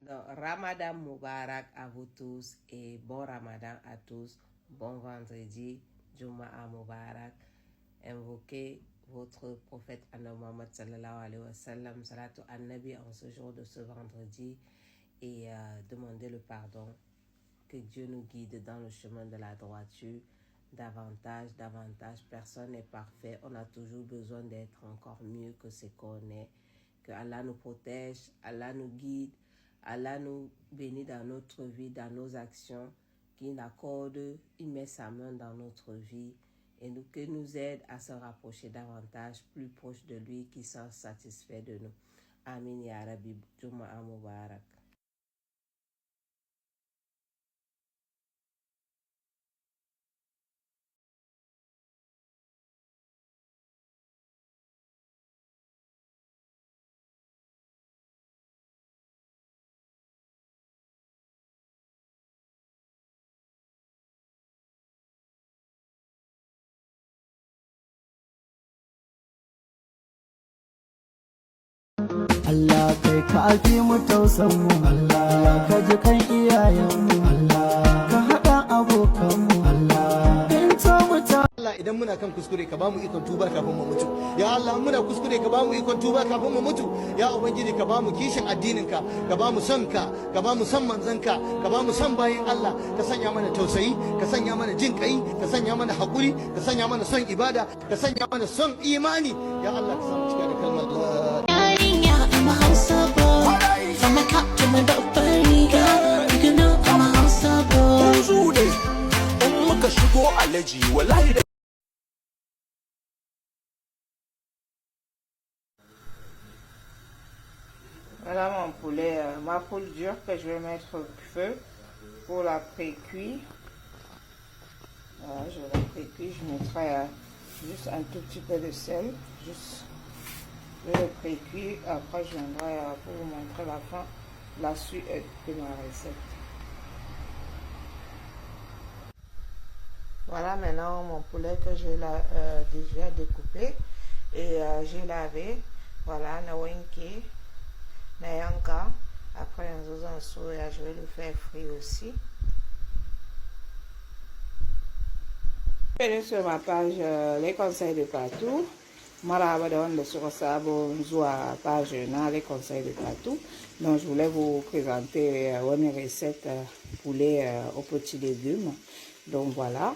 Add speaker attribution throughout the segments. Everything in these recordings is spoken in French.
Speaker 1: Donc, Ramadan Moubarak à vous tous et bon Ramadan à tous. Bon vendredi, Juma'a Moubarak. Invoquez votre prophète Muhammad sallallahu alayhi wa sallam, salatu an-nabi en ce jour de ce vendredi et demandez le pardon. Que Dieu nous guide dans le chemin de la droiture. Davantage, personne n'est parfait. On a toujours besoin d'être encore mieux que ce qu'on est. Que Allah nous protège, Allah nous guide, Allah nous bénit dans notre vie, dans nos actions, qu'il accorde, il met sa main dans notre vie et que nous aide à se rapprocher davantage, plus proche de lui, qui soit satisfait de nous. Amin ya Rabbi, Juma'a Mubarak.
Speaker 2: Allah kai ka fi mu tausan mu Allah ka ji kan iyayen mu Allah ka haɗa abokan mu Allah in ta muta
Speaker 3: Allah idan muna kan kuskure ka bamu ikon tuba kafin mu mutu ya Allah muna kuskure ka bamu ikon tuba kafin mu mutu ya ubangiji ka bamu kishin addinin ka bamu son ka bamu son manzon ka bamu son bayin Allah ka sanya mana tausayi ka sanya mana jin kai ka sanya mana hakuri ka sanya mana son ibada ka sanya mana son imani ya Allah ka samu cika da kalmar la
Speaker 4: I'm a house of boy. From my cop to my dog buddy, you can know I'm a house of boy.
Speaker 5: Voilà mon poulet, ma poule dure que je vais mettre au feu pour la pré-cuire. Voilà, je vais la pré-cuire, je mettrai juste un tout petit peu de sel, juste je vais le pré-cuire, après je viendrai pour vous montrer la suite de ma recette. Voilà maintenant mon poulet que j'ai déjà découpé et j'ai lavé. Voilà, Nawenki, Nayanka. Après un soya, je vais le faire frire aussi. Venez sur ma page les conseils de partout. Maraba da wanda suka sabo zuwa page na les conseils de partout. Donc je voulais vous présenter une recette poulet aux petits légumes. Donc voilà.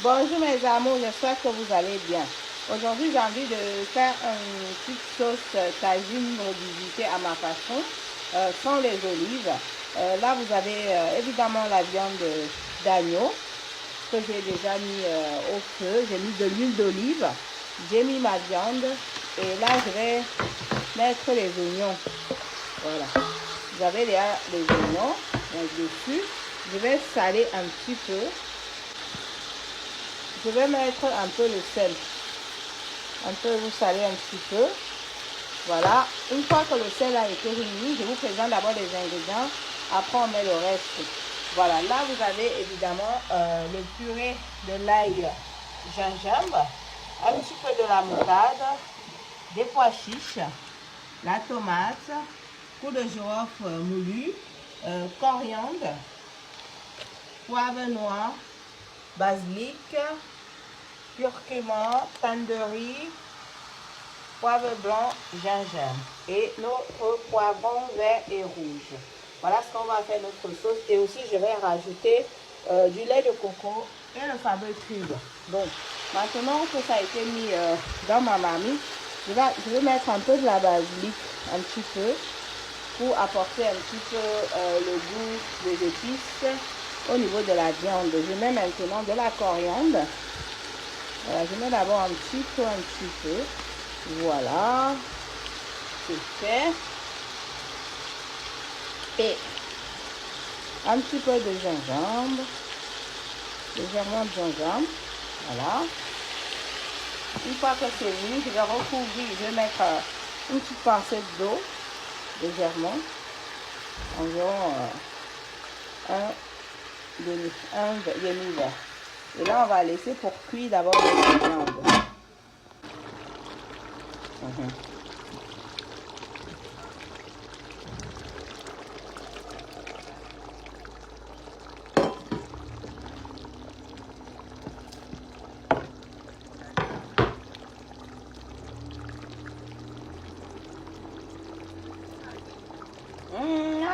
Speaker 5: Bonjour mes amours, j'espère que vous allez bien. Aujourd'hui j'ai envie de faire une petite sauce tagine revisitée à ma façon, sans les olives. Là vous avez évidemment la viande d'agneau que j'ai déjà mis au feu. J'ai mis de l'huile d'olive, j'ai mis ma viande et là je vais mettre les oignons. Voilà, vous avez déjà les oignons dessus. Je vais saler un petit peu. Je vais mettre un peu le sel. Un peu, vous salez un petit peu. Voilà. Une fois que le sel a été réuni, je vous présente d'abord les ingrédients. Après, on met le reste. Voilà. Là, vous avez évidemment le purée de l'ail gingembre, un petit peu de la moutarde, des pois chiches, la tomate, coup de girofle moulu, coriandre, poivre noir, basilic, curcuma, tandoori, poivre blanc, gingembre et notre poivron vert et rouge. Voilà ce qu'on va faire notre sauce. Et aussi je vais rajouter du lait de coco et le fameux cube. Donc maintenant que ça a été mis dans ma marmite, je vais mettre un peu de la basilic, un petit peu, pour apporter un petit peu le goût des épices au niveau de la viande. Je mets maintenant de la coriandre. Voilà, je mets d'abord un petit peu. Voilà. C'est fait. Et un petit peu de gingembre. Légèrement de gingembre. Voilà. Une fois que c'est mis, je vais recouvrir. Je vais mettre une petite pincée d'eau. Légèrement. Environ un demi-verre. Et là, on va laisser pour cuire d'abord les viandes.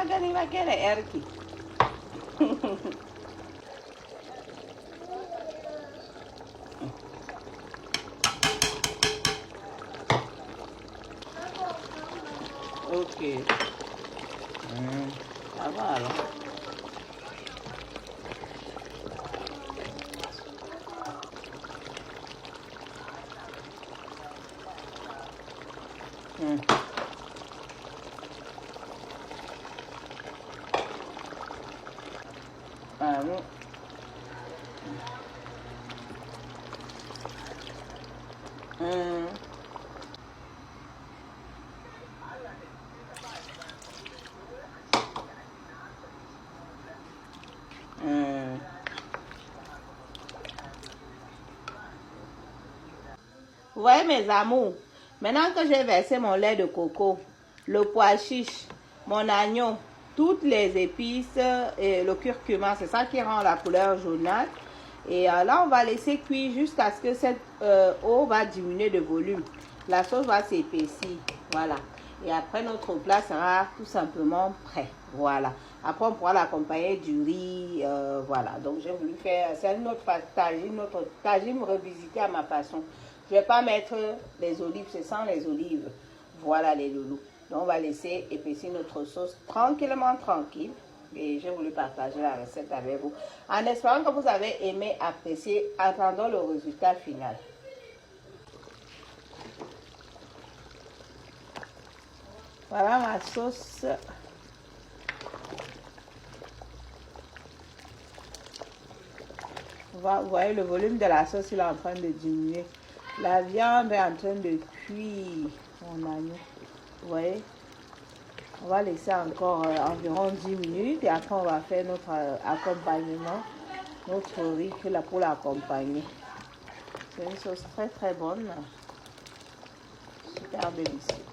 Speaker 5: Agani va querer erki. Ok. Ça va alors. Allô. Vous voyez mes amours, maintenant que j'ai versé mon lait de coco, le pois chiche, mon oignon, toutes les épices et le curcuma, c'est ça qui rend la couleur jaunâtre. Et là, on va laisser cuire jusqu'à ce que cette eau va diminuer de volume. La sauce va s'épaissir, voilà. Et après, notre plat sera tout simplement prêt, voilà. Après, on pourra l'accompagner du riz, voilà. Donc, j'ai voulu faire, c'est notre tagine revisité à ma façon. Je ne vais pas mettre les olives, c'est sans les olives. Voilà les loulous. Donc, on va laisser épaissir notre sauce tranquillement, tranquille. Et j'ai voulu partager la recette avec vous. En espérant que vous avez aimé, apprécié. Attendons le résultat final. Voilà ma sauce. Vous voyez le volume de la sauce, il est en train de diminuer. La viande est en train de cuire. Mon agneau. Vous voyez? On va laisser encore environ 10 minutes et après on va faire notre accompagnement, notre riz là pour l'accompagner. C'est une sauce très très bonne, super délicieux.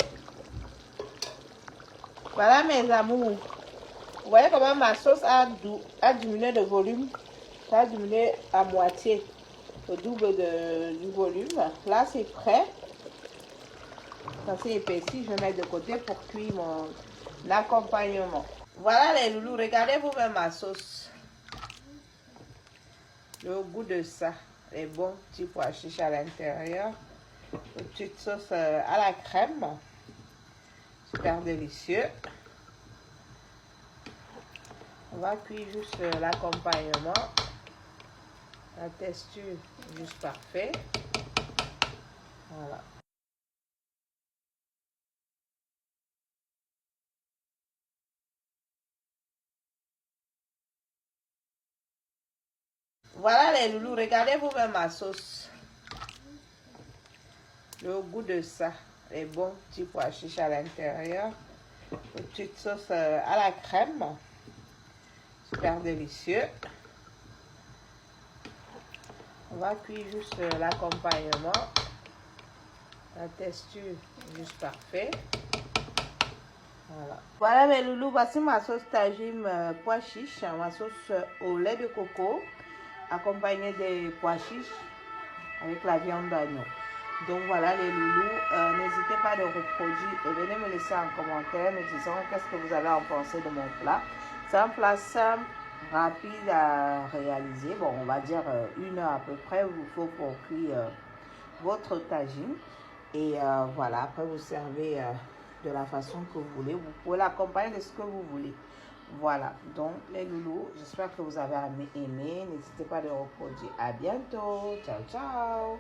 Speaker 5: Voilà mes amours. Vous voyez comment ma sauce a diminué de volume, ça a diminué à moitié, le double du volume. Là c'est prêt. Ça s'est épaissi, je vais mettre de côté pour cuire mon accompagnement. Voilà les loulous, regardez vous-même ma sauce. Le goût de ça, les bons petits pois chiches à l'intérieur. Une petite sauce à la crème, super délicieux. On va cuire juste l'accompagnement. La texture juste parfait. Voilà. Voilà les loulous, regardez vous-même ma sauce. Le goût de ça, les bons petits pois chiches à l'intérieur. Une petite sauce à la crème, super délicieux. On va cuire juste l'accompagnement. La texture juste parfait. Voilà. Voilà mes loulous, voici ma sauce tagine pois chiche, ma sauce au lait de coco, accompagnée des pois chiches avec la viande d'agneau. Donc voilà les loulous, n'hésitez pas de reproduire et venez me laisser en commentaire me disant qu'est-ce que vous avez en pensé de mon plat. C'est un plat simple, rapide à réaliser. Bon, on va dire 1 heure à peu près, il vous faut pour cuire votre tagine. Et voilà, après vous servez de la façon que vous voulez. Vous pouvez l'accompagner de ce que vous voulez. Voilà, donc les loulous, j'espère que vous avez aimé. N'hésitez pas à le reproduire. À bientôt. Ciao, ciao.